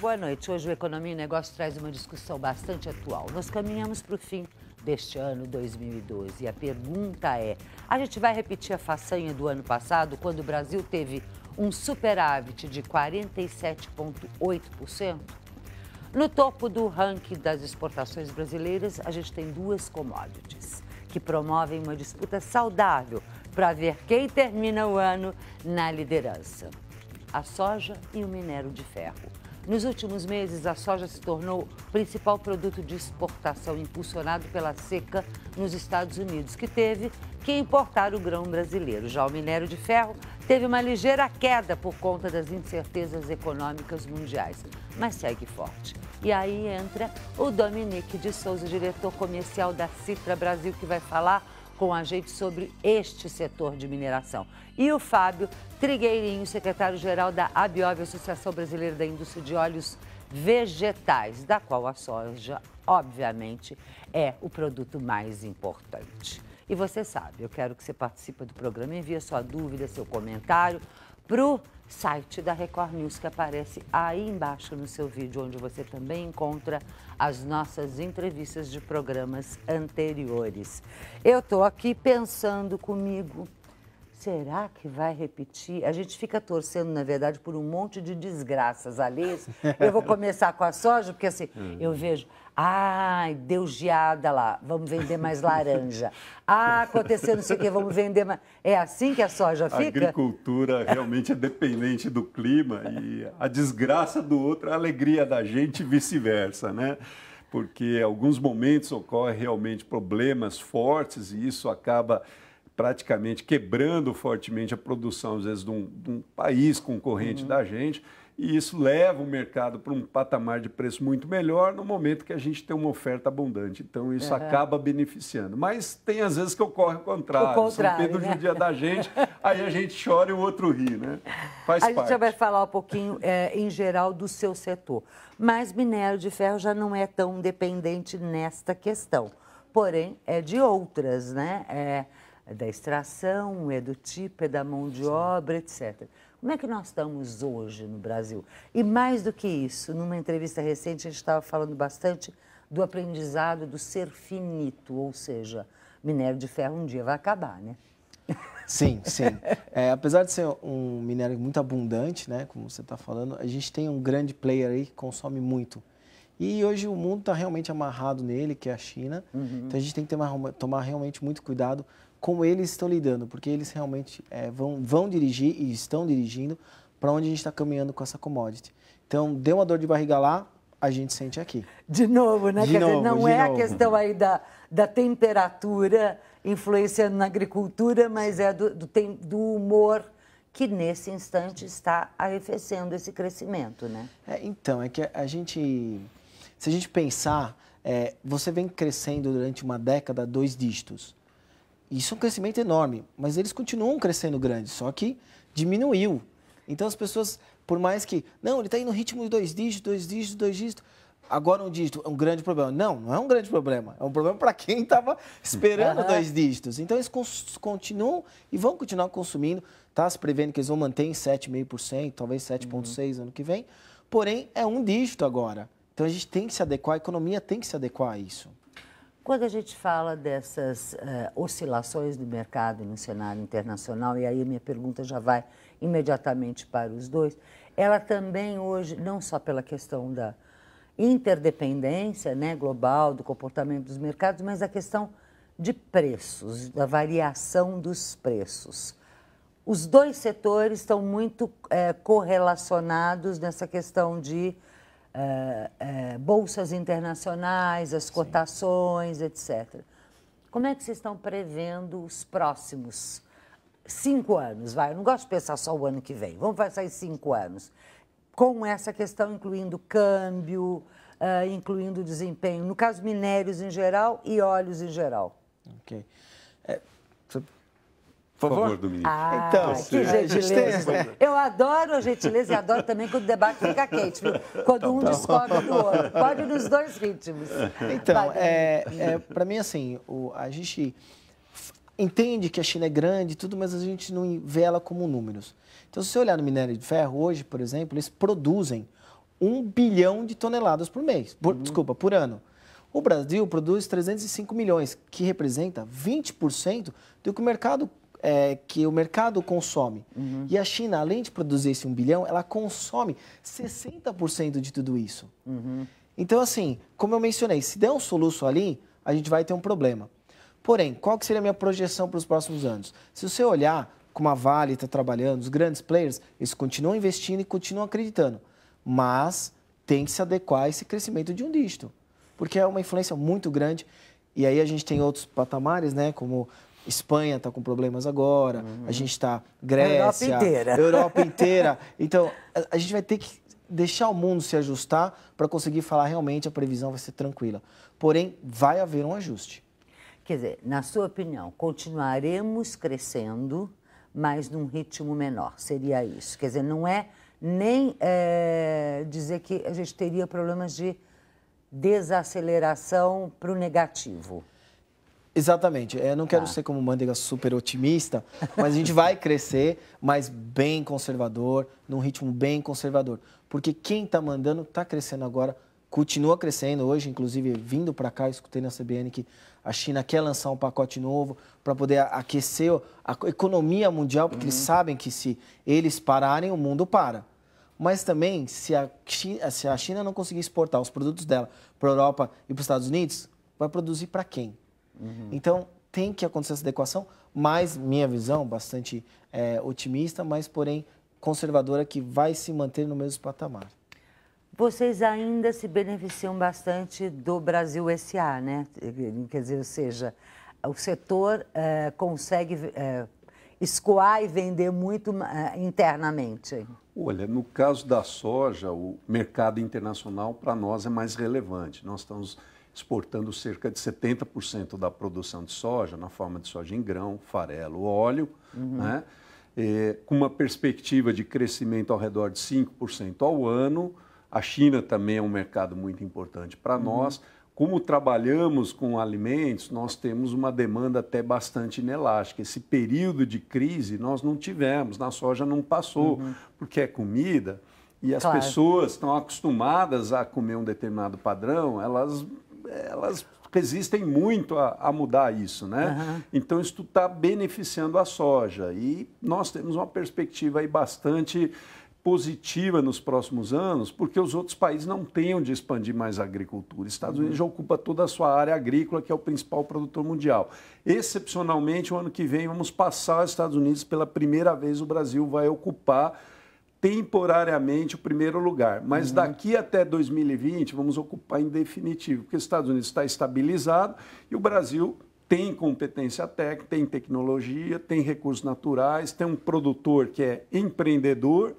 boa noite. Hoje o Economia e Negócio traz uma discussão bastante atual. Nós caminhamos para o fim deste ano 2012 e a pergunta é, a gente vai repetir a façanha do ano passado, quando o Brasil teve um superávit de 47,8%? No topo do ranking das exportações brasileiras, a gente tem duas commodities que promovem uma disputa saudável para ver quem termina o ano na liderança: a soja e o minério de ferro. Nos últimos meses, a soja se tornou o principal produto de exportação impulsionado pela seca nos Estados Unidos, que teve que importar o grão brasileiro. Já o minério de ferro teve uma ligeira queda por conta das incertezas econômicas mundiais, mas segue forte. E aí entra o Dominique de Souza, diretor comercial da Citra Brasil, que vai falar com a gente sobre este setor de mineração. E o Fábio Trigueirinho, secretário-geral da ABIOV, Associação Brasileira da Indústria de Óleos Vegetais, da qual a soja, obviamente, é o produto mais importante. E você sabe, eu quero que você participe do programa, envie sua dúvida, seu comentário para o site da Record News, que aparece aí embaixo no seu vídeo, onde você também encontra as nossas entrevistas de programas anteriores. Eu estou aqui pensando comigo, será que vai repetir? A gente fica torcendo, na verdade, por um monte de desgraças alheias. Eu vou começar com a soja, porque assim, eu vejo, deu geada lá, vamos vender mais laranja. Aconteceu não sei o quê, vamos vender mais... É assim que a soja fica? A agricultura realmente é dependente do clima e a desgraça do outro é a alegria da gente e vice-versa, né? Porque em alguns momentos ocorrem realmente problemas fortes e isso acaba praticamente quebrando fortemente a produção, às vezes, de um país concorrente da gente, e isso leva o mercado para um patamar de preço muito melhor no momento que a gente tem uma oferta abundante. Então, isso acaba beneficiando. Mas tem, às vezes, que ocorre o contrário. São Pedro judia da gente, aí a gente chora e o outro ri, né? Faz parte. A gente já vai falar um pouquinho, em geral, do seu setor. Mas minério de ferro já não é tão dependente nesta questão. Porém, é de outras, né? É da extração, é do tipo, é da mão de obra, etc. Como é que nós estamos hoje no Brasil? E mais do que isso, numa entrevista recente, a gente estava falando bastante do aprendizado do ser finito, ou seja, minério de ferro um dia vai acabar, né? Sim, sim. Apesar de ser um minério muito abundante, né, como você está falando, a gente tem um grande player aí que consome muito. E hoje o mundo está realmente amarrado nele, que é a China. Então a gente tem que tomar realmente muito cuidado como eles estão lidando, porque eles realmente vão dirigir e estão dirigindo para onde a gente está caminhando com essa commodity. Então, deu uma dor de barriga lá, a gente sente aqui. De novo, né? Quer dizer, não é a questão aí da temperatura influenciando na agricultura, mas é do humor que nesse instante está arrefecendo esse crescimento, né? Então, é que se a gente pensar, você vem crescendo durante uma década 2 dígitos. Isso é um crescimento enorme, mas eles continuam crescendo grande, só que diminuiu. Então as pessoas, por mais que, não, ele está indo no ritmo de 2 dígitos, 2 dígitos, 2 dígitos, agora um dígito é um grande problema. Não, não é um grande problema, é um problema para quem estava esperando 2 dígitos. Então eles continuam e vão continuar consumindo, está se prevendo que eles vão manter em 7,5%, talvez 7,6% ano que vem, porém é um dígito agora. Então a gente tem que se adequar, a economia tem que se adequar a isso. Quando a gente fala dessas oscilações do mercado no cenário internacional, e aí a minha pergunta já vai imediatamente para os dois, ela também hoje, não só pela questão da interdependência, né, global, do comportamento dos mercados, mas a questão de preços, da variação dos preços. Os dois setores estão muito correlacionados nessa questão de bolsas internacionais, as cotações, etc. Como é que vocês estão prevendo os próximos 5 anos? Eu não gosto de pensar só o ano que vem, vamos passar em 5 anos. Com essa questão, incluindo câmbio, incluindo desempenho, no caso, minérios em geral e óleos em geral. Ok. Por favor, Dominique. Então, que gentileza. Eu adoro a gentileza e adoro também quando o debate fica quente, viu? Quando um discorda do outro. Pode ir nos dois ritmos. Então, para mim, assim, a gente entende que a China é grande e tudo, mas a gente não vê ela como números. Então, se você olhar no minério de ferro, hoje, por exemplo, eles produzem 1 bilhão de toneladas por mês, desculpa, por ano. O Brasil produz 305 milhões, que representa 20% do que o mercado consome. E a China, além de produzir esse 1 bilhão, ela consome 60% de tudo isso. Então, assim, como eu mencionei, se der um soluço ali, a gente vai ter um problema. Porém, qual que seria a minha projeção para os próximos anos? Se você olhar como a Vale está trabalhando, os grandes players, eles continuam investindo e continuam acreditando. Mas tem que se adequar a esse crescimento de um dígito, porque é uma influência muito grande. E aí a gente tem outros patamares, né? Como Espanha está com problemas agora, a gente está Grécia, Europa inteira. Então, a gente vai ter que deixar o mundo se ajustar para conseguir falar realmente a previsão vai ser tranquila. Porém, vai haver um ajuste. Quer dizer, na sua opinião, continuaremos crescendo, mas num ritmo menor, seria isso? Quer dizer, não é nem dizer que a gente teria problemas de desaceleração para o negativo. Exatamente. Eu não quero ser como Manteiga super otimista, mas a gente vai crescer, mas bem conservador, num ritmo bem conservador. Porque quem está mandando está crescendo agora, continua crescendo. Hoje, inclusive, vindo para cá, eu escutei na CBN que a China quer lançar um pacote novo para poder aquecer a economia mundial, porque eles sabem que se eles pararem, o mundo para. Mas também, se a China não conseguir exportar os produtos dela para a Europa e para os Estados Unidos, vai produzir para quem? Então, tem que acontecer essa adequação, mas minha visão, bastante otimista, mas porém conservadora, que vai se manter no mesmo patamar. Vocês ainda se beneficiam bastante do Brasil S.A., né? Quer dizer, ou seja, o setor consegue escoar e vender muito internamente. Olha, no caso da soja, o mercado internacional para nós é mais relevante. Nós estamos exportando cerca de 70% da produção de soja, na forma de soja em grão, farelo, óleo, né? Com uma perspectiva de crescimento ao redor de 5% ao ano. A China também é um mercado muito importante para nós. Como trabalhamos com alimentos, nós temos uma demanda até bastante inelástica. Esse período de crise nós não tivemos, na soja não passou, porque é comida e as pessoas estão acostumadas a comer um determinado padrão, elas resistem muito a mudar isso, né? Então, isso está beneficiando a soja e nós temos uma perspectiva aí bastante positiva nos próximos anos, porque os outros países não têm onde expandir mais a agricultura. Estados Unidos já ocupa toda a sua área agrícola, que é o principal produtor mundial. Excepcionalmente, o ano que vem, vamos passar os Estados Unidos pela primeira vez, o Brasil vai ocupar temporariamente o primeiro lugar. Mas daqui até 2020, vamos ocupar em definitivo, porque os Estados Unidos está estabilizado e o Brasil tem competência técnica, tem tecnologia, tem recursos naturais, tem um produtor que é empreendedor.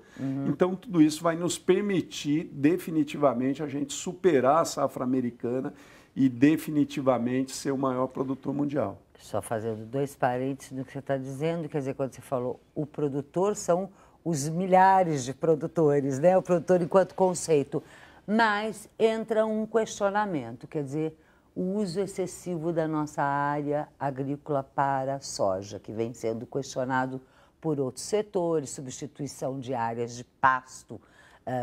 Então, tudo isso vai nos permitir, definitivamente, a gente superar a safra americana e definitivamente ser o maior produtor mundial. Só fazendo 2 parênteses no que você está dizendo, quer dizer, quando você falou o produtor, são os milhares de produtores, né? O produtor enquanto conceito. Mas entra um questionamento, quer dizer, o uso excessivo da nossa área agrícola para a soja, que vem sendo questionado por outros setores, substituição de áreas de pasto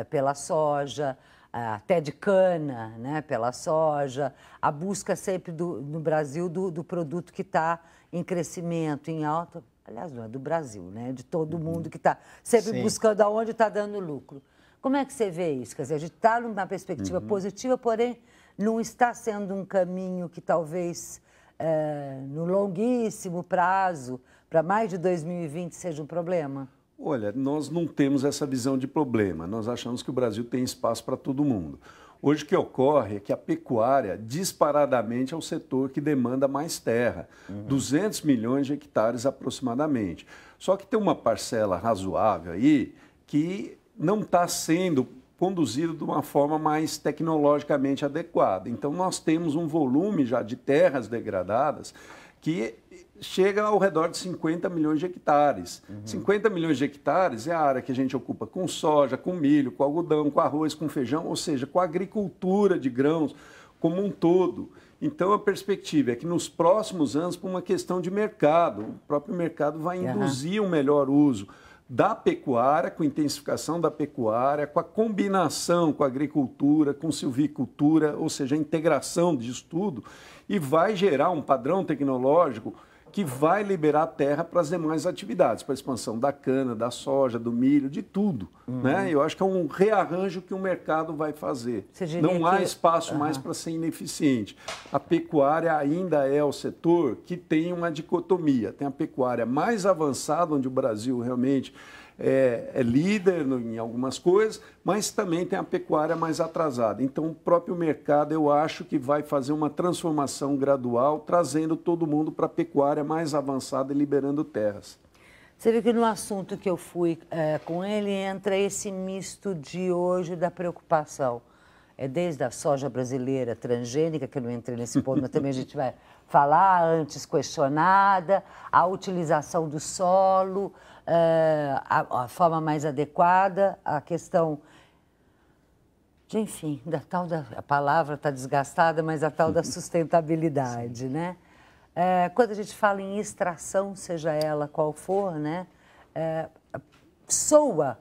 pela soja, até de cana, né, pela soja, a busca sempre no Brasil do produto que está em crescimento, em alta, aliás, não é do Brasil, né, de todo mundo que está sempre buscando aonde está dando lucro. Como é que você vê isso? Quer dizer, a gente está numa perspectiva positiva, porém não está sendo um caminho que talvez no longuíssimo prazo, para mais de 2020, seja um problema? Olha, nós não temos essa visão de problema. Nós achamos que o Brasil tem espaço para todo mundo. Hoje o que ocorre é que a pecuária, disparadamente, é o setor que demanda mais terra. 200 milhões de hectares aproximadamente. Só que tem uma parcela razoável aí que não está sendo conduzido de uma forma mais tecnologicamente adequada. Então, nós temos um volume já de terras degradadas que chega ao redor de 50 milhões de hectares. 50 milhões de hectares é a área que a gente ocupa com soja, com milho, com algodão, com arroz, com feijão, ou seja, com a agricultura de grãos como um todo. Então, a perspectiva é que nos próximos anos, por uma questão de mercado, o próprio mercado vai induzir um melhor uso da pecuária, com intensificação da pecuária, com a combinação com a agricultura, com silvicultura, ou seja, a integração disso tudo, e vai gerar um padrão tecnológico que vai liberar terra para as demais atividades, para a expansão da cana, da soja, do milho, de tudo. Né? Eu acho que é um rearranjo que o mercado vai fazer. Não há espaço mais para ser ineficiente. A pecuária ainda é o setor que tem uma dicotomia. Tem a pecuária mais avançada, onde o Brasil realmente é líder em algumas coisas, mas também tem a pecuária mais atrasada. Então, o próprio mercado, eu acho que vai fazer uma transformação gradual, trazendo todo mundo para a pecuária mais avançada e liberando terras. Você vê que no assunto que eu fui com ele entra esse misto de hoje da preocupação. Desde a soja brasileira transgênica, que eu não entrei nesse ponto, mas também a gente vai falar, antes questionada, a utilização do solo, a forma mais adequada, a questão de, enfim, a palavra está desgastada, mas a tal da sustentabilidade, né? Quando a gente fala em extração, seja ela qual for, né? Soa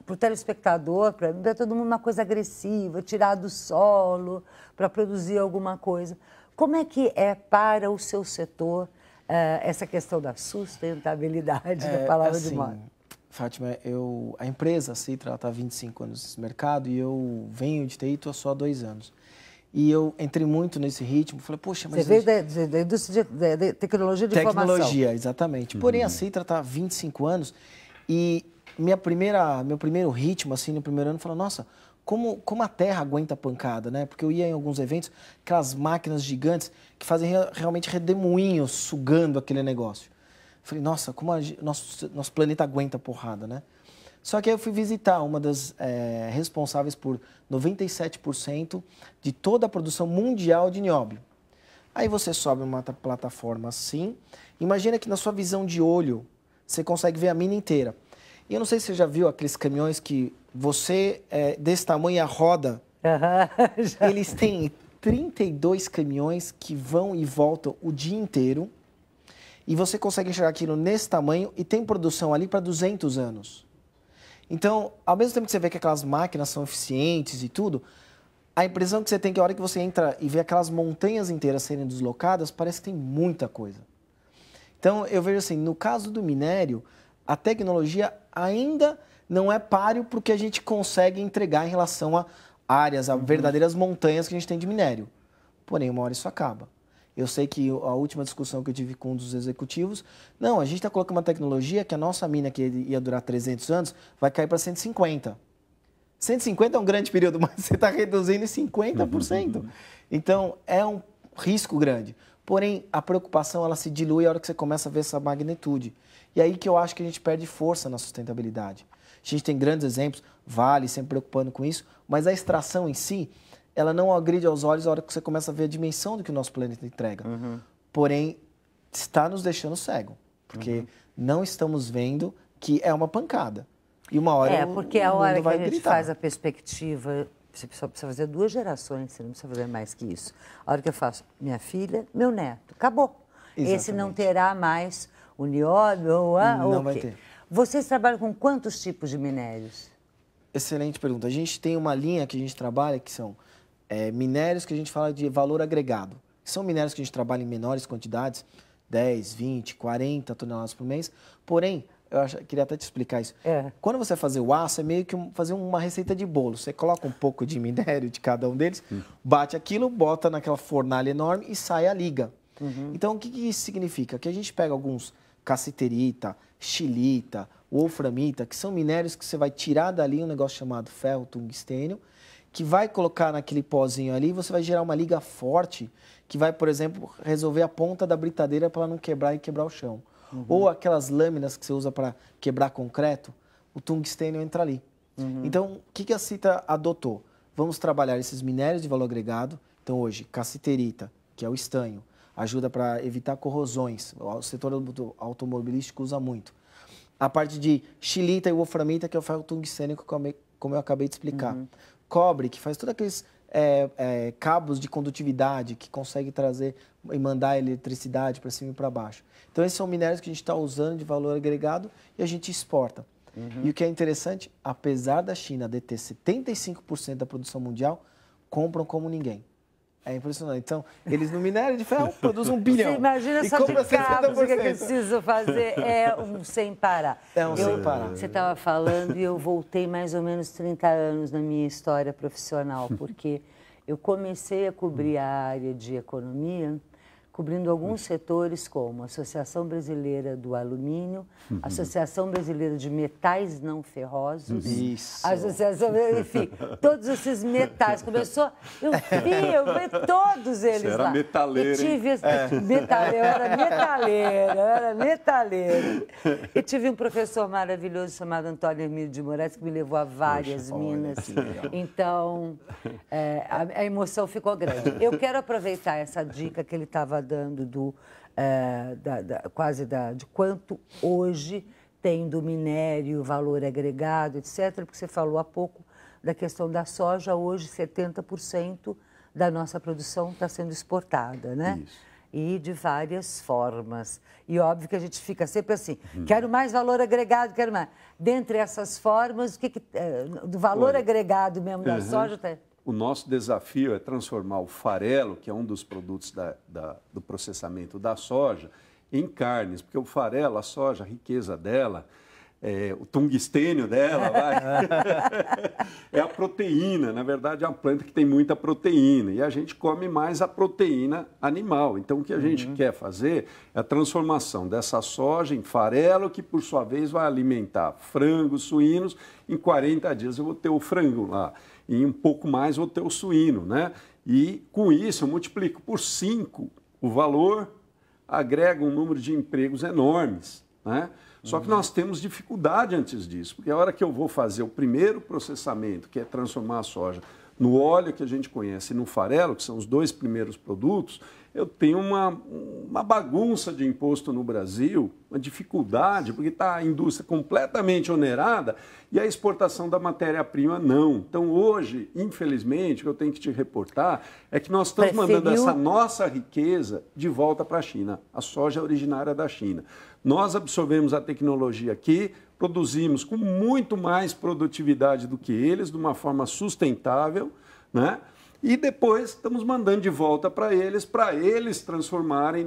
para o telespectador, para todo mundo uma coisa agressiva, tirar do solo para produzir alguma coisa. Como é que é para o seu setor essa questão da sustentabilidade da palavra de moda? Fátima, a empresa, a Citra, está há 25 anos nesse mercado e eu venho de TI, estou só há 2 anos. E eu entrei muito nesse ritmo, falei, poxa, mas... Você veio da indústria de tecnologia de informação. Tecnologia, exatamente. Porém, a Citra está há 25 anos e meu primeiro ritmo, assim, no primeiro ano, falou, nossa, como a terra aguenta a pancada, né? Porque eu ia em alguns eventos, aquelas máquinas gigantes que fazem realmente redemoinhos sugando aquele negócio. Falei, nossa, como nosso planeta aguenta a porrada, né? Só que aí eu fui visitar uma das responsáveis por 97% de toda a produção mundial de nióbio. Aí você sobe uma plataforma assim, imagina que na sua visão de olho você consegue ver a mina inteira. E eu não sei se você já viu aqueles caminhões que você, desse tamanho, a roda, eles têm 32 caminhões que vão e voltam o dia inteiro e você consegue enxergar aquilo nesse tamanho e tem produção ali para 200 anos. Então, ao mesmo tempo que você vê que aquelas máquinas são eficientes e tudo, a impressão que você tem que a hora que você entra e vê aquelas montanhas inteiras serem deslocadas, parece que tem muita coisa. Então, eu vejo assim, no caso do minério, a tecnologia ainda não é páreo para o que a gente consegue entregar em relação a áreas, a verdadeiras montanhas que a gente tem de minério. Porém, uma hora isso acaba. Eu sei que a última discussão que eu tive com um dos executivos, não, a gente está colocando uma tecnologia que a nossa mina, que ia durar 300 anos, vai cair para 150. 150 é um grande período, mas você está reduzindo em 50%. Então, é um risco grande. Porém, a preocupação ela se dilui a hora que você começa a ver essa magnitude. E aí que eu acho que a gente perde força na sustentabilidade. A gente tem grandes exemplos, Vale sempre preocupando com isso, mas a extração em si, ela não agride aos olhos a hora que você começa a ver a dimensão do que o nosso planeta entrega. Porém, está nos deixando cego, porque não estamos vendo que é uma pancada. E uma hora porque a hora que a gente gritar. faz a perspectiva, você só precisa fazer 2 gerações, você não precisa fazer mais que isso. A hora que eu faço minha filha, meu neto, acabou. Exatamente. Esse não terá mais o nióbio ou não vai ter. Vocês trabalham com quantos tipos de minérios? Excelente pergunta. A gente tem uma linha que a gente trabalha que são minérios que a gente fala de valor agregado. São minérios que a gente trabalha em menores quantidades, 10, 20, 40 toneladas por mês. Porém, queria até te explicar isso. Quando você fazer o aço, é meio que fazer uma receita de bolo. Você coloca um pouco de minério de cada um deles, bate aquilo, bota naquela fornalha enorme e sai a liga. Então, o que isso significa? Que a gente pega alguns cassiterita, xilita, wolframita, que são minérios que você vai tirar dali um negócio chamado ferro tungstênio, que vai colocar naquele pozinho ali e você vai gerar uma liga forte que vai, por exemplo, resolver a ponta da britadeira para ela não quebrar e quebrar o chão. Ou aquelas lâminas que você usa para quebrar concreto, o tungstênio entra ali. Então, o que a Citra adotou? Vamos trabalhar esses minérios de valor agregado. Então, hoje, cassiterita, que é o estanho, ajuda para evitar corrosões. O setor automobilístico usa muito. A parte de xilita e wolframita, que é o ferro tungstênio, como eu acabei de explicar. Cobre, que faz todos aqueles cabos de condutividade que consegue trazer e mandar eletricidade para cima e para baixo. Então, esses são minérios que a gente está usando de valor agregado e a gente exporta. E o que é interessante, apesar da China deter 75% da produção mundial, compram como ninguém. É impressionante. Então, eles no minério de ferro produzem 1 bilhão. Você imagina e só de compra cabos, o que 70%. eu preciso fazer é um sem parar. Sem parar. Você estava falando e eu voltei mais ou menos 30 anos na minha história profissional, porque eu comecei a cobrir a área de economia, cobrindo alguns setores como a Associação Brasileira do Alumínio, a Associação Brasileira de Metais Não Ferrosos, Isso. a Associação, enfim, todos esses metais. Eu vi todos eles Você era lá. metaleiro, E tive eu era metaleiro. E tive um professor maravilhoso chamado Antônio Hermílio de Moraes, que me levou a várias minas. Então, a emoção ficou grande. Eu quero aproveitar essa dica que ele estava dando de quanto hoje tem do minério, valor agregado, etc., porque você falou há pouco da questão da soja. Hoje, 70% da nossa produção está sendo exportada, né? Isso. E de várias formas. E óbvio que a gente fica sempre assim, quero mais valor agregado, quero mais. Dentre essas formas, do valor agregado mesmo da soja... O nosso desafio é transformar o farelo, que é um dos produtos do processamento da soja, em carnes, porque o farelo, a soja, a riqueza dela, o tungstênio dela, é a proteína. Na verdade, é uma planta que tem muita proteína e a gente come mais a proteína animal. Então, o que a gente quer fazer é a transformação dessa soja em farelo, que, por sua vez, vai alimentar frangos, suínos. Em 40 dias eu vou ter o frango lá. E um pouco mais vou ter o suíno, né? E com isso eu multiplico por 5 o valor, agrega um número de empregos enormes, né? Só que nós temos dificuldade antes disso, porque a hora que eu vou fazer o primeiro processamento, que é transformar a soja no óleo que a gente conhece e no farelo, que são os 2 primeiros produtos, eu tenho uma bagunça de imposto no Brasil, uma dificuldade, porque está a indústria completamente onerada e a exportação da matéria-prima não. Então, hoje, infelizmente, o que eu tenho que te reportar é que nós estamos mandando essa nossa riqueza de volta para a China. A soja é originária da China. Nós absorvemos a tecnologia aqui, produzimos com muito mais produtividade do que eles, de uma forma sustentável, né? E depois estamos mandando de volta para eles transformarem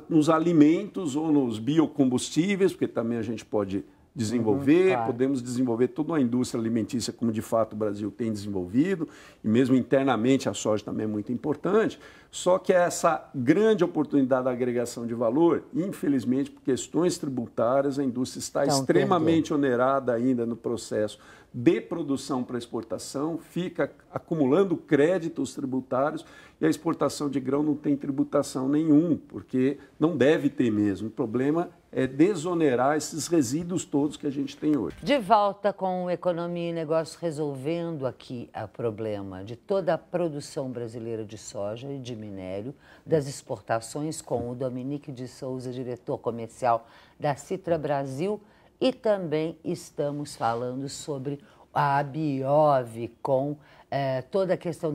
nos alimentos ou nos biocombustíveis, porque também a gente pode desenvolver, claro. Podemos desenvolver toda uma indústria alimentícia, como de fato o Brasil tem desenvolvido, e mesmo internamente a soja também é muito importante, só que essa grande oportunidade da agregação de valor, infelizmente, por questões tributárias, a indústria está extremamente onerada ainda no processo de produção para exportação, fica acumulando créditos tributários e a exportação de grão não tem tributação nenhum, porque não deve ter mesmo. O problema é desonerar esses resíduos todos que a gente tem hoje. De volta com Economia e Negócios, resolvendo aqui o problema de toda a produção brasileira de soja e de minério, das exportações, com o Dominique de Souza, diretor comercial da Citra Brasil, e também estamos falando sobre a Abiov, com toda a questão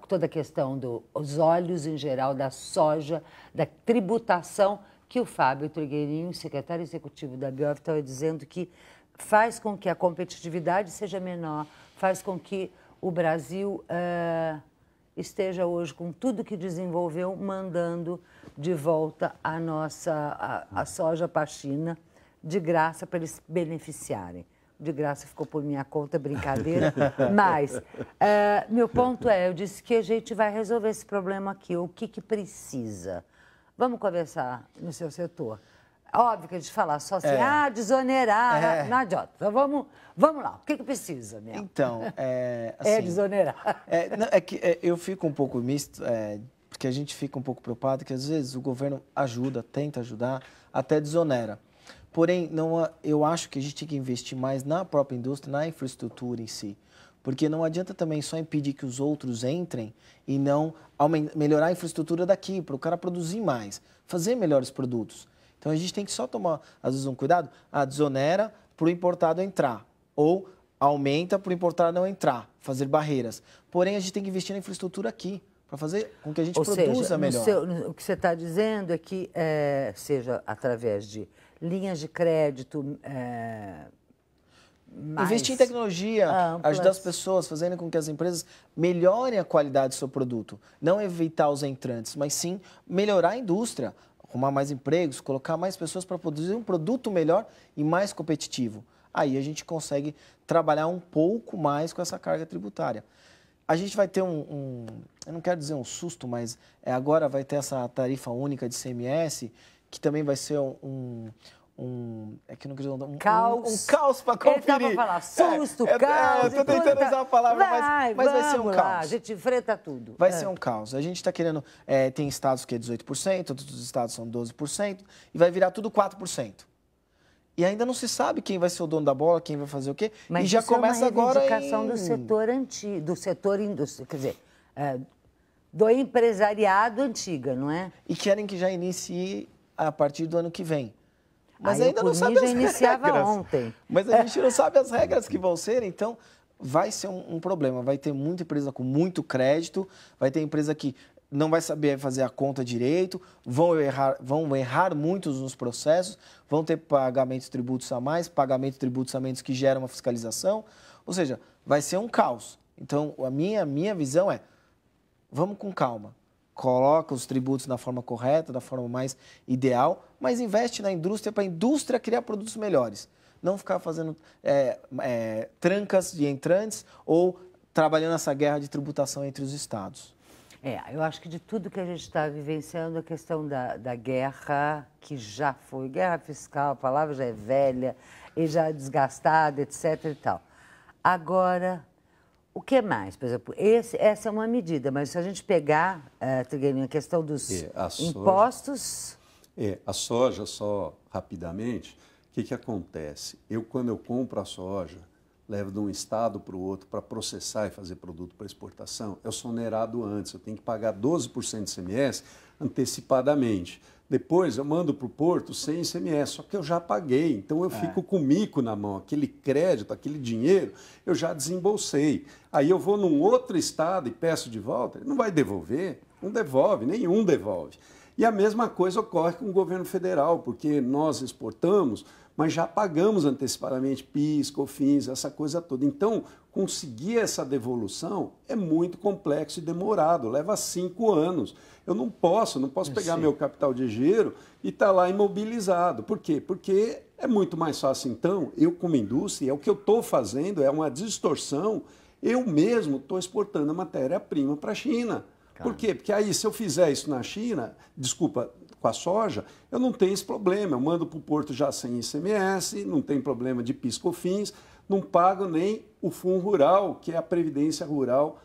toda a questão dos óleos em geral, da soja, da tributação, que o Fábio Trigueirinho, secretário executivo da Abiov, estava dizendo que faz com que a competitividade seja menor, faz com que o Brasil esteja hoje, com tudo que desenvolveu, mandando de volta a soja para a China, de graça, para eles beneficiarem. De graça ficou por minha conta, brincadeira. Mas, meu ponto eu disse que a gente vai resolver esse problema aqui. O que precisa? Vamos conversar no seu setor. Óbvio que a gente falar só assim, desonerar, não adianta. Então, vamos lá. O que precisa mesmo? Então, assim, desonerar. Eu fico um pouco misto, porque a gente fica um pouco preocupado que às vezes o governo tenta ajudar, até desonera. Porém, eu acho que a gente tem que investir mais na própria indústria, na infraestrutura em si. Porque não adianta também só impedir que os outros entrem e não melhorar a infraestrutura daqui, para o cara produzir mais, fazer melhores produtos. Então, a gente tem que só tomar, às vezes, um cuidado. Desonera para o importado entrar. Ou aumenta para o importado não entrar, fazer barreiras. Porém, a gente tem que investir na infraestrutura aqui, para fazer com que a gente produza melhor. O que você está dizendo é que, seja através de linhas de crédito mais investir em tecnologia, amplas. ajudar as pessoas, fazendo com que as empresas melhorem a qualidade do seu produto. Não evitar os entrantes, mas sim melhorar a indústria, arrumar mais empregos, colocar mais pessoas para produzir um produto melhor e mais competitivo. Aí a gente consegue trabalhar um pouco mais com essa carga tributária. A gente vai ter eu não quero dizer um susto, mas agora vai ter essa tarifa única de ICMS, que também vai ser é que não queria um caos para conferir. Ele estava falando susto, caos. Estou tentando usar a palavra, mas vai ser um lá, caos. A gente enfrenta tudo. Vai ser um caos. A gente está querendo... tem estados que é 18%, outros estados são 12%, e vai virar tudo 4%. E ainda não se sabe quem vai ser o dono da bola, quem vai fazer o quê. Mas e já isso começa é uma agora reivindicação do setor antigo, do setor indústria, quer dizer, do empresariado antiga, não é? E querem que já inicie a partir do ano que vem. Mas Aí ainda eu, não por sabe mim, as já iniciava regras. ontem. Mas a gente não sabe as regras que vão ser, então vai ser um problema. Vai ter muita empresa com muito crédito, vai ter empresa que não vai saber fazer a conta direito, vão errar muitos nos processos, vão ter pagamentos de tributos a mais, pagamentos de tributos a menos que geram uma fiscalização. Ou seja, vai ser um caos. Então, a minha visão é, vamos com calma. Coloca os tributos da forma correta, da forma mais ideal, mas investe na indústria para a indústria criar produtos melhores. Não ficar fazendo trancas de entrantes ou trabalhando essa guerra de tributação entre os estados. Eu acho que de tudo que a gente está vivenciando, a questão da guerra, que já foi guerra fiscal, a palavra já é velha e já desgastada, etc. e tal. Agora, o que mais? Por exemplo, essa é uma medida, mas se a gente pegar, Trigueirinho, a questão dos impostos... A soja, só rapidamente, o que acontece? Quando eu compro a soja, levo de um estado para o outro para processar e fazer produto para exportação, eu sou onerado antes, eu tenho que pagar 12% de ICMS antecipadamente. Depois eu mando para o porto sem ICMS, só que eu já paguei, então eu fico com o mico na mão, aquele crédito, aquele dinheiro, eu já desembolsei. Aí eu vou num outro estado e peço de volta, ele não vai devolver, não devolve, nenhum devolve. E a mesma coisa ocorre com o governo federal, porque nós exportamos, mas já pagamos antecipadamente PIS, COFINS, essa coisa toda. Então, conseguir essa devolução é muito complexo e demorado, leva 5 anos. Eu não posso pegar meu capital de giro e estar lá imobilizado. Por quê? Porque é muito mais fácil, então, eu como indústria, o que eu estou fazendo é uma distorção, eu mesmo estou exportando a matéria-prima para a China. Por quê? Porque aí, se eu fizer isso na China, com a soja, eu não tenho esse problema. Eu mando para o porto já sem ICMS, não tem problema de PIS, COFINS, não pago nem o Fundo Rural, que é a Previdência Rural,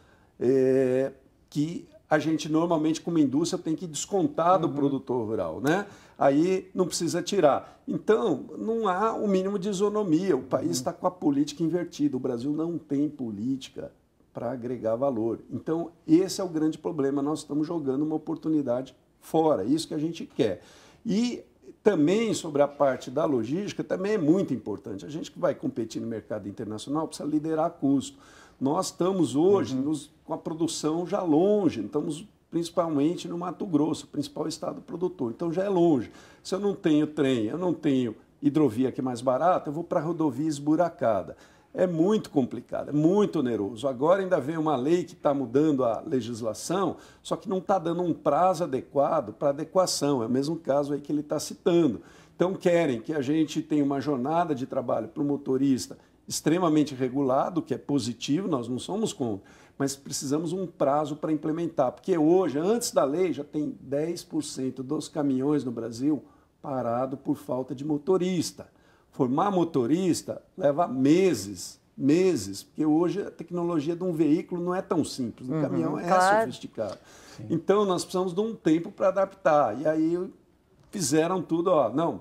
que a gente normalmente, como indústria, tem que descontar do produtor rural, né? Aí não precisa tirar. Então, não há o mínimo de isonomia. O país está com a política invertida. O Brasil não tem política para agregar valor. Então, esse é o grande problema. Nós estamos jogando uma oportunidade fora, isso que a gente quer. E também sobre a parte da logística, também é muito importante. A gente que vai competir no mercado internacional precisa liderar custo. Nós estamos hoje com a produção já longe, estamos principalmente no Mato Grosso, principal estado produtor, então já é longe. Se eu não tenho trem, eu não tenho hidrovia que é mais barata, eu vou para a rodovia esburacada. É muito complicado, é muito oneroso. Agora ainda vem uma lei que está mudando a legislação, só que não está dando um prazo adequado para adequação. É o mesmo caso aí que ele está citando. Então querem que a gente tenha uma jornada de trabalho para o motorista extremamente regulado, que é positivo, nós não somos contra, mas precisamos um prazo para implementar. Porque hoje, antes da lei, já tem 10% dos caminhões no Brasil parado por falta de motorista. Formar motorista leva meses, porque hoje a tecnologia de um veículo não é tão simples, o caminhão é sofisticado. Sim. Então, nós precisamos de um tempo para adaptar. E aí fizeram tudo,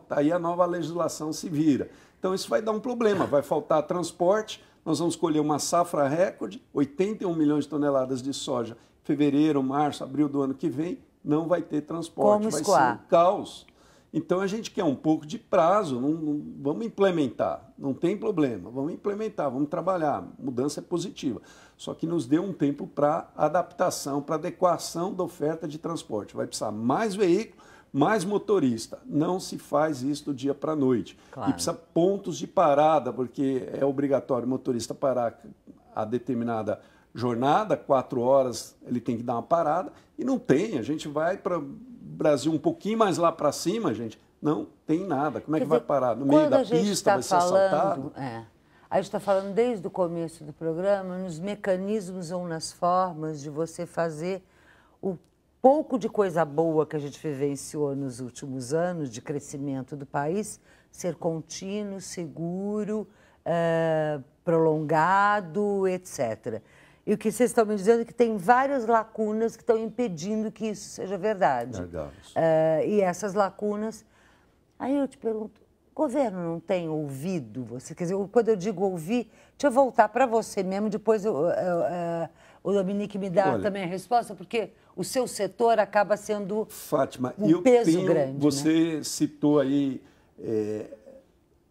tá aí a nova legislação, se vira. Então, isso vai dar um problema, vai faltar transporte, nós vamos escolher uma safra recorde, 81 milhões de toneladas de soja, fevereiro, março, abril do ano que vem, não vai ter transporte, vai ser um caos. Então, a gente quer um pouco de prazo, vamos implementar, não tem problema, vamos implementar, vamos trabalhar, mudança é positiva. Só que nos dê um tempo para adaptação, para adequação da oferta de transporte. Vai precisar mais veículo, Mais motorista. Não se faz isso do dia para a noite. Claro. E precisa pontos de parada, porque é obrigatório o motorista parar a determinada jornada, 4 horas ele tem que dar uma parada, e não tem. A gente vai para o Brasil um pouquinho mais lá para cima, gente, não tem nada. Como é que vai parar? No meio da pista, vai ser assaltado? A gente está falando desde o começo do programa nos mecanismos ou nas formas de você fazer o pouco de coisa boa que a gente vivenciou nos últimos anos de crescimento do país ser contínuo, seguro, prolongado, etc. E o que vocês estão me dizendo é que tem várias lacunas que estão impedindo que isso seja verdade. E essas lacunas... Aí eu te pergunto, o governo não tem ouvido você? Quer dizer, quando eu digo ouvir, deixa eu voltar para você mesmo, depois o Dominique me dá também a resposta, porque o seu setor acaba sendo Fátima, peso grande. Você citou aí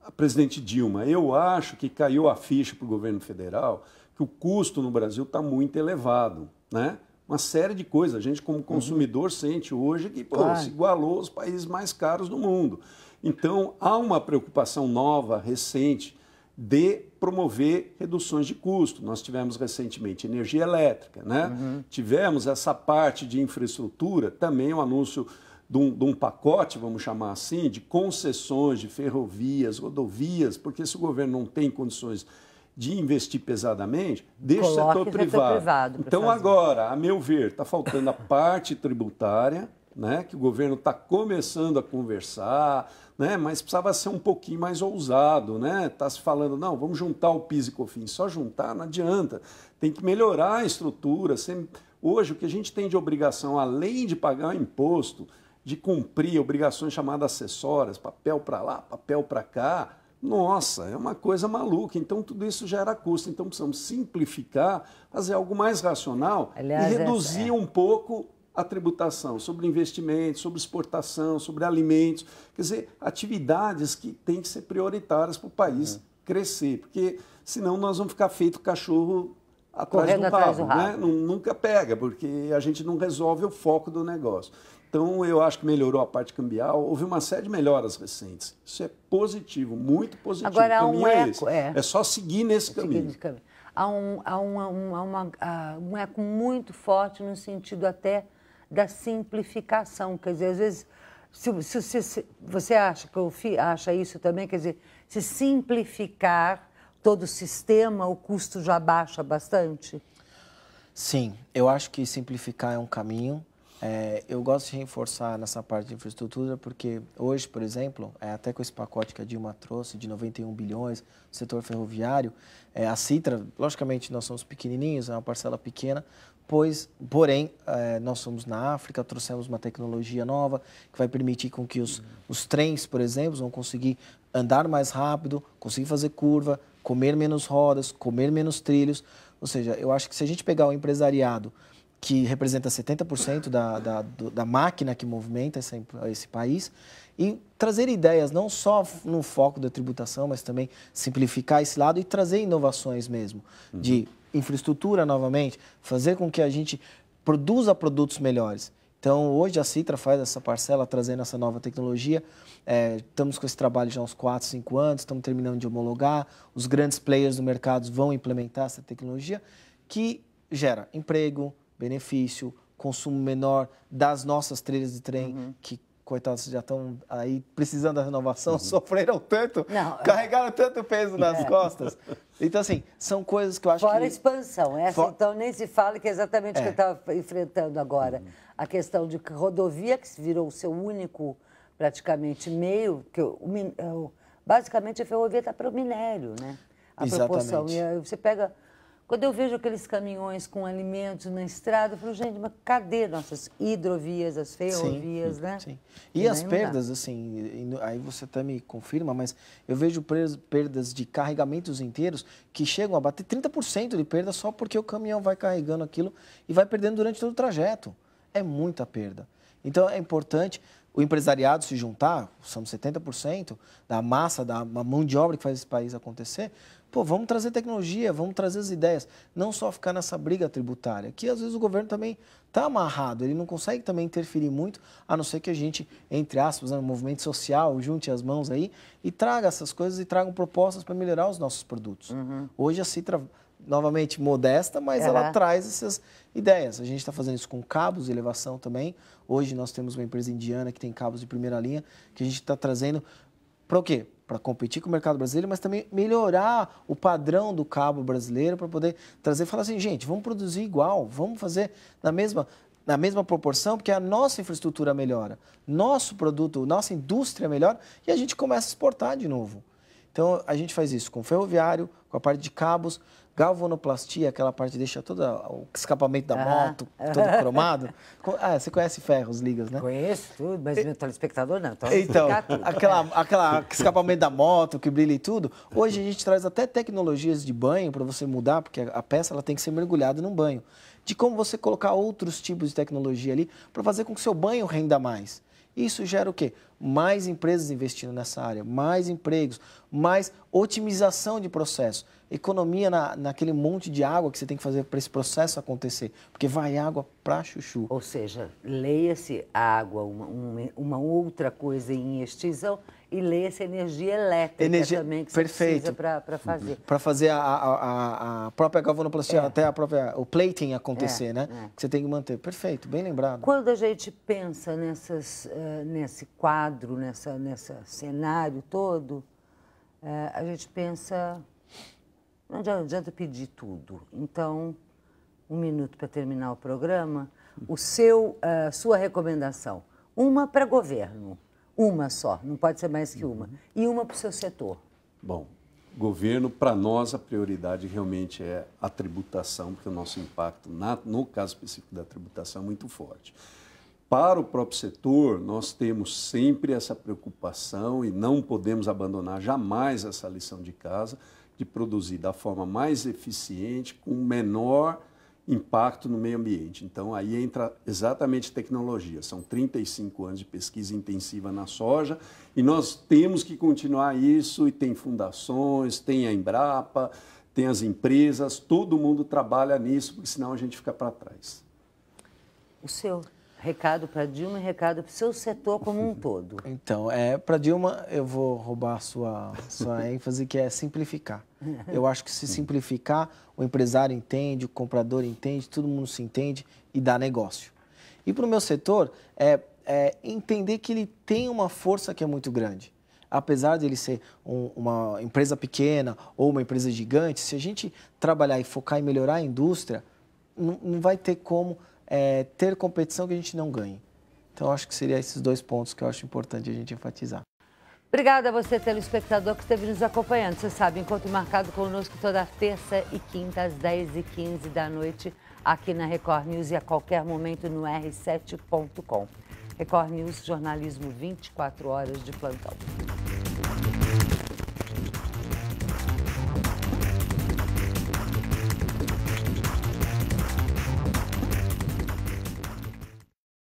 a presidente Dilma. Eu acho que caiu a ficha para o governo federal que o custo no Brasil está muito elevado, né? Uma série de coisas. A gente, como consumidor, sente hoje que se igualou aos países mais caros do mundo. Então, há uma preocupação nova, recente, de promover reduções de custo. Nós tivemos recentemente energia elétrica, né? Tivemos essa parte de infraestrutura, também o anúncio de um pacote, vamos chamar assim, de concessões de ferrovias, rodovias, porque se o governo não tem condições de investir pesadamente, deixa o setor privado. Então, agora, a meu ver, está faltando a parte tributária, né, que o governo está começando a conversar, né, mas precisava ser um pouquinho mais ousado. Né? Está se falando, não, vamos juntar o PIS e COFINS. Só juntar não adianta. Tem que melhorar a estrutura. Hoje, o que a gente tem de obrigação, além de pagar o imposto, de cumprir obrigações chamadas acessórias, papel para lá, papel para cá, nossa, é uma coisa maluca. Então, tudo isso gera custo. Então, precisamos simplificar, fazer algo mais racional. Aliás, e reduzir um pouco a tributação sobre investimentos, sobre exportação, sobre alimentos. Quer dizer, atividades que têm que ser prioritárias para o país crescer. Porque, senão, nós vamos ficar feito cachorro atrás do rabo. Né? Nunca pega, porque a gente não resolve o foco do negócio. Então, eu acho que melhorou a parte cambial. Houve uma série de melhoras recentes. Isso é positivo, muito positivo. Agora, o caminho é esse. É só seguir nesse caminho. Há um eco muito forte no sentido até da simplificação. Quer dizer, às vezes, se você acha isso também, quer dizer, se simplificar todo o sistema, o custo já baixa bastante? Sim, eu acho que simplificar é um caminho. Eu gosto de reforçar nessa parte de infraestrutura, porque hoje, por exemplo, até com esse pacote que a Dilma trouxe, de 91 bilhões, no setor ferroviário, a Citra, logicamente, nós somos pequenininhos, é uma parcela pequena, porém, nós somos na África, trouxemos uma tecnologia nova que vai permitir com que os trens, por exemplo, vão conseguir andar mais rápido, conseguir fazer curva, comer menos rodas, comer menos trilhos. Ou seja, eu acho que se a gente pegar o empresariado, que representa 70% da máquina que movimenta esse país, e trazer ideias não só no foco da tributação, mas também simplificar esse lado e trazer inovações mesmo, de infraestrutura novamente, fazer com que a gente produza produtos melhores. Então, hoje a Citra faz essa parcela, trazendo essa nova tecnologia. Estamos com esse trabalho já há uns 4, 5 anos, estamos terminando de homologar. Os grandes players do mercado vão implementar essa tecnologia, que gera emprego, benefício, consumo menor das nossas trilhas de trem, que, coitados, já estão aí precisando da renovação, sofreram tanto, carregaram tanto peso nas costas. Então, assim, são coisas que eu acho Fora a expansão, então nem se fala, que é exatamente o que eu estava enfrentando agora. A questão de rodovia, que virou o seu único, praticamente, meio, que basicamente a ferrovia está para o minério, né? A proporção. E aí você pega... Quando eu vejo aqueles caminhões com alimentos na estrada, eu falo, gente, mas cadê nossas hidrovias, as ferrovias, né? Sim. E as perdas, assim, aí você até me confirma, mas eu vejo perdas de carregamentos inteiros que chegam a bater 30% de perda só porque o caminhão vai carregando aquilo e vai perdendo durante todo o trajeto. É muita perda. Então, é importante o empresariado se juntar, somos 70% da massa, da mão de obra que faz esse país acontecer, Pô, vamos trazer tecnologia, vamos trazer as ideias. Não só ficar nessa briga tributária, que às vezes o governo também está amarrado, ele não consegue também interferir muito, a não ser que a gente, entre aspas, no movimento social, junte as mãos aí e traga essas coisas e tragam propostas para melhorar os nossos produtos. Hoje a Citra, novamente modesta, mas ela traz essas ideias. A gente está fazendo isso com cabos e elevação também. Hoje nós temos uma empresa indiana que tem cabos de primeira linha, que a gente está trazendo para o quê? Para competir com o mercado brasileiro, mas também melhorar o padrão do cabo brasileiro para poder trazer e falar assim, gente, vamos produzir igual, vamos fazer na mesma proporção, porque a nossa infraestrutura melhora, nosso produto, nossa indústria melhora e a gente começa a exportar de novo. Então, a gente faz isso com ferroviário, com a parte de cabos, galvanoplastia, aquela parte que deixa todo o escapamento da moto, todo cromado. Você conhece ferros, ligas, né? Conheço tudo, mas meu telespectador não. Então, aquela escapamento da moto que brilha e tudo. Hoje a gente traz até tecnologias de banho para você mudar, porque a peça ela tem que ser mergulhada num banho. De como você colocar outros tipos de tecnologia ali para fazer com que o seu banho renda mais. Isso gera o quê? Mais empresas investindo nessa área, mais empregos, mais otimização de processo, economia naquele monte de água que você tem que fazer para esse processo acontecer, porque vai água para chuchu. Ou seja, leia-se água, uma outra coisa em extinção, e leia-se energia elétrica também, que você precisa para fazer. Para fazer a própria galvanoplastia, até o plating acontecer, né? Que você tem que manter. Perfeito, bem lembrado. Quando a gente pensa nesse quadro, nesse cenário todo, a gente pensa, não adianta pedir tudo. Então, 1 minuto para terminar o programa, sua recomendação, uma para governo, uma só, não pode ser mais que uma, e uma para o seu setor. Bom, governo, para nós, a prioridade realmente é a tributação, porque o nosso impacto, no caso específico da tributação, é muito forte. Para o próprio setor, nós temos sempre essa preocupação e não podemos abandonar jamais essa lição de casa de produzir da forma mais eficiente, com menor impacto no meio ambiente. Então, aí entra exatamente tecnologia. São 35 anos de pesquisa intensiva na soja e nós temos que continuar isso, e tem fundações, tem a Embrapa, tem as empresas, todo mundo trabalha nisso, porque senão a gente fica para trás. O seu recado para Dilma e recado para o seu setor como um todo. Então, para Dilma, eu vou roubar a sua ênfase, que é simplificar. Eu acho que se simplificar, o empresário entende, o comprador entende, todo mundo se entende e dá negócio. E para o meu setor, entender que ele tem uma força que é muito grande. Apesar de ele ser uma empresa pequena ou uma empresa gigante, se a gente trabalhar e focar em melhorar a indústria, não vai ter como ter competição que a gente não ganhe. Então, acho que seriam esses 2 pontos que eu acho importante a gente enfatizar. Obrigada a você, telespectador, que esteve nos acompanhando. Você sabe, encontro marcado conosco toda terça e quinta, às 10h15 da noite, aqui na Record News e a qualquer momento no r7.com. Record News, jornalismo 24 horas de plantão.